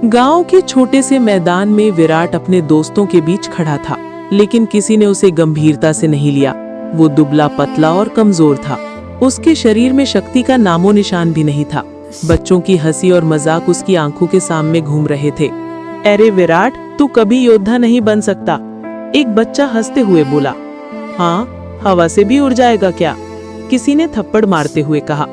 गांव के छोटे से मैदान में विराट अपने दोस्तों के बीच खड़ा था, लेकिन किसी ने उसे गंभीरता से नहीं लिया। वो दुबला पतला और कमजोर था। उसके शरीर में शक्ति का नामो निशान भी नहीं था। बच्चों की हंसी और मजाक उसकी आंखों के सामने घूम रहे थे। अरे विराट, तू कभी योद्धा नहीं बन सकता, एक बच्चा हंसते हुए बोला। हाँ, हवा से भी उड़ जाएगा क्या? किसी ने थप्पड़ मारते हुए कहा।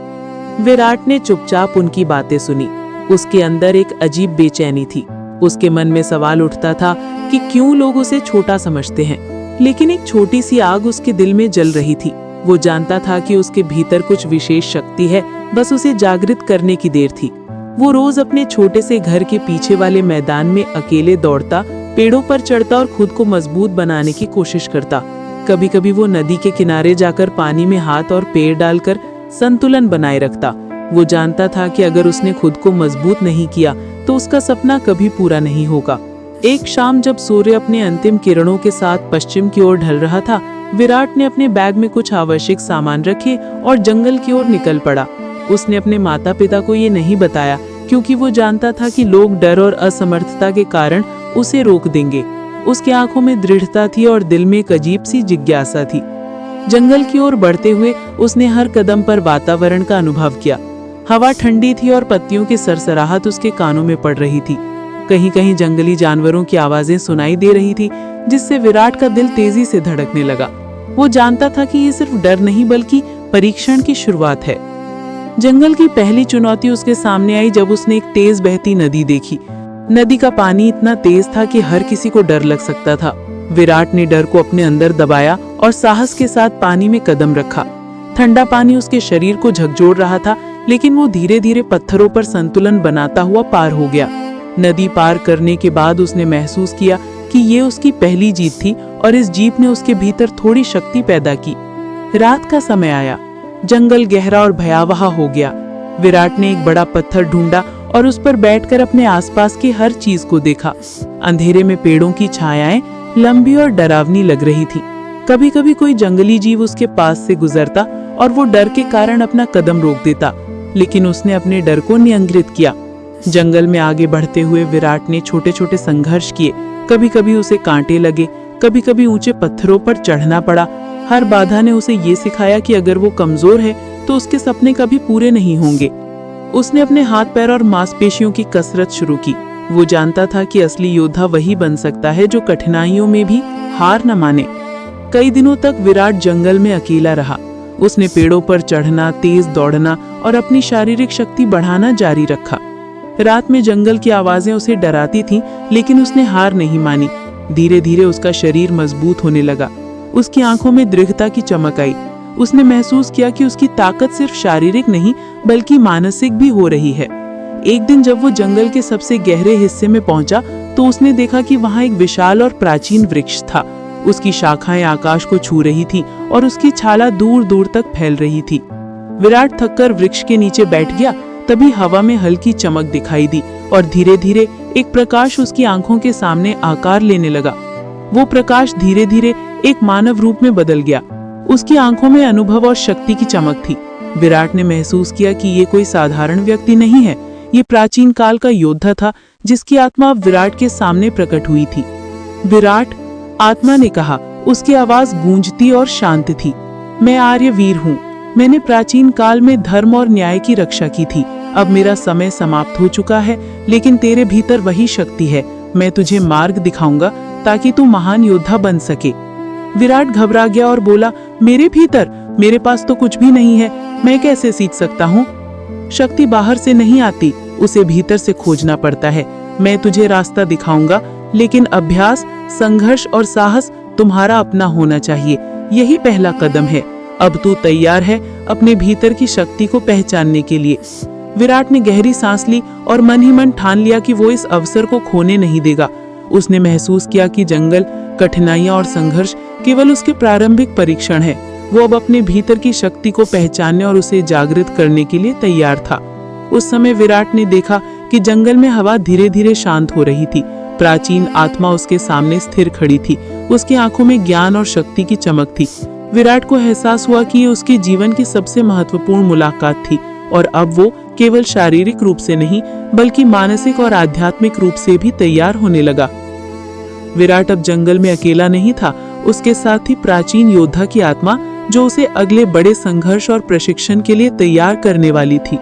विराट ने चुपचाप उनकी बातें सुनी। उसके अंदर एक अजीब बेचैनी थी। उसके मन में सवाल उठता था कि क्यों लोग उसे छोटा समझते हैं, लेकिन एक छोटी सी आग उसके दिल में जल रही थी। वो जानता था कि उसके भीतर कुछ विशेष शक्ति है, बस उसे जागृत करने की देर थी। वो रोज अपने छोटे से घर के पीछे वाले मैदान में अकेले दौड़ता, पेड़ों पर चढ़ता और खुद को मजबूत बनाने की कोशिश करता। कभी कभी वो नदी के किनारे जाकर पानी में हाथ और पैर डालकर संतुलन बनाए रखता। वो जानता था कि अगर उसने खुद को मजबूत नहीं किया तो उसका सपना कभी पूरा नहीं होगा। एक शाम जब सूर्य अपने अंतिम किरणों के साथ पश्चिम की ओर ढल रहा था, विराट ने अपने बैग में कुछ आवश्यक सामान रखे और जंगल की ओर निकल पड़ा। उसने अपने माता पिता को ये नहीं बताया, क्योंकि वो जानता था कि लोग डर और असमर्थता के कारण उसे रोक देंगे। उसकी आंखों में दृढ़ता थी और दिल में एक अजीब सी जिज्ञासा थी। जंगल की ओर बढ़ते हुए उसने हर कदम पर वातावरण का अनुभव किया। हवा ठंडी थी और पत्तियों की सरसराहट उसके कानों में पड़ रही थी। कहीं कहीं जंगली जानवरों की आवाजें सुनाई दे रही थी, जिससे विराट का दिल तेजी से धड़कने लगा। वो जानता था कि ये सिर्फ डर नहीं बल्कि परीक्षण की शुरुआत है। जंगल की पहली चुनौती उसके सामने आई जब उसने एक तेज बहती नदी देखी। नदी का पानी इतना तेज था कि हर किसी को डर लग सकता था। विराट ने डर को अपने अंदर दबाया और साहस के साथ पानी में कदम रखा। ठंडा पानी उसके शरीर को झकझोर रहा था, लेकिन वो धीरे धीरे पत्थरों पर संतुलन बनाता हुआ पार हो गया। नदी पार करने के बाद उसने महसूस किया कि ये उसकी पहली जीत थी और इस जीत ने उसके भीतर थोड़ी शक्ति पैदा की। रात का समय आया। जंगल गहरा और भयावह हो गया। विराट ने एक बड़ा पत्थर ढूंढा और उस पर बैठकर अपने आसपास की हर चीज को देखा। अंधेरे में पेड़ों की छायाएं लंबी और डरावनी लग रही थी। कभी कभी कोई जंगली जीव उसके पास से गुजरता और वो डर के कारण अपना कदम रोक देता, लेकिन उसने अपने डर को नियंत्रित किया। जंगल में आगे बढ़ते हुए विराट ने छोटे छोटे संघर्ष किए। कभी कभी उसे कांटे लगे, कभी कभी ऊंचे पत्थरों पर चढ़ना पड़ा। हर बाधा ने उसे ये सिखाया कि अगर वो कमजोर है तो उसके सपने कभी पूरे नहीं होंगे। उसने अपने हाथ पैर और मांसपेशियों की कसरत शुरू की। वो जानता था कि असली योद्धा वही बन सकता है जो कठिनाइयों में भी हार न माने। कई दिनों तक विराट जंगल में अकेला रहा। उसने पेड़ों पर चढ़ना, तेज दौड़ना और अपनी शारीरिक शक्ति बढ़ाना जारी रखा। रात में जंगल की आवाजें उसे डराती थीं, लेकिन उसने हार नहीं मानी। धीरे धीरे उसका शरीर मजबूत होने लगा। उसकी आंखों में दृढ़ता की चमक आई। उसने महसूस किया कि उसकी ताकत सिर्फ शारीरिक नहीं बल्कि मानसिक भी हो रही है। एक दिन जब वो जंगल के सबसे गहरे हिस्से में पहुंचा तो उसने देखा कि वहां एक विशाल और प्राचीन वृक्ष था। उसकी शाखाएं आकाश को छू रही थीं और उसकी छाला दूर दूर तक फैल रही थी। विराट थककर वृक्ष के नीचे बैठ गया। तभी हवा में हल्की चमक दिखाई दी और धीरे धीरे एक प्रकाश उसकी आंखों के सामने आकार लेने लगा। वो प्रकाश धीरे धीरे एक मानव रूप में बदल गया। उसकी आंखों में अनुभव और शक्ति की चमक थी। विराट ने महसूस किया कि ये कोई साधारण व्यक्ति नहीं है। ये प्राचीन काल का योद्धा था जिसकी आत्मा अब विराट के सामने प्रकट हुई थी। विराट, आत्मा ने कहा। उसकी आवाज गूंजती और शांत थी। मैं आर्यवीर हूँ। मैंने प्राचीन काल में धर्म और न्याय की रक्षा की थी। अब मेरा समय समाप्त हो चुका है, लेकिन तेरे भीतर वही शक्ति है। मैं तुझे मार्ग दिखाऊंगा ताकि तू महान योद्धा बन सके। विराट घबरा गया और बोला, मेरे भीतर? मेरे पास तो कुछ भी नहीं है। मैं कैसे सीख सकता हूँ? शक्ति बाहर से नहीं आती, उसे भीतर से खोजना पड़ता है। मैं तुझे रास्ता दिखाऊंगा, लेकिन अभ्यास, संघर्ष और साहस तुम्हारा अपना होना चाहिए। यही पहला कदम है। अब तू तैयार है अपने भीतर की शक्ति को पहचानने के लिए? विराट ने गहरी सांस ली और मन ही मन ठान लिया कि वो इस अवसर को खोने नहीं देगा। उसने महसूस किया कि जंगल, कठिनाइयां और संघर्ष केवल उसके प्रारंभिक परीक्षण है। वो अब अपने भीतर की शक्ति को पहचानने और उसे जागृत करने के लिए तैयार था। उस समय विराट ने देखा कि जंगल में हवा धीरे धीरे शांत हो रही थी। प्राचीन आत्मा उसके सामने स्थिर खड़ी थी। उसकी आंखों में ज्ञान और शक्ति की चमक थी। विराट को एहसास हुआ कि ये उसके जीवन की सबसे महत्वपूर्ण मुलाकात थी और अब वो केवल शारीरिक रूप से नहीं बल्कि मानसिक और आध्यात्मिक रूप से भी तैयार होने लगा। विराट अब जंगल में अकेला नहीं था, उसके साथ ही प्राचीन योद्धा की आत्मा जो उसे अगले बड़े संघर्ष और प्रशिक्षण के लिए तैयार करने वाली थी।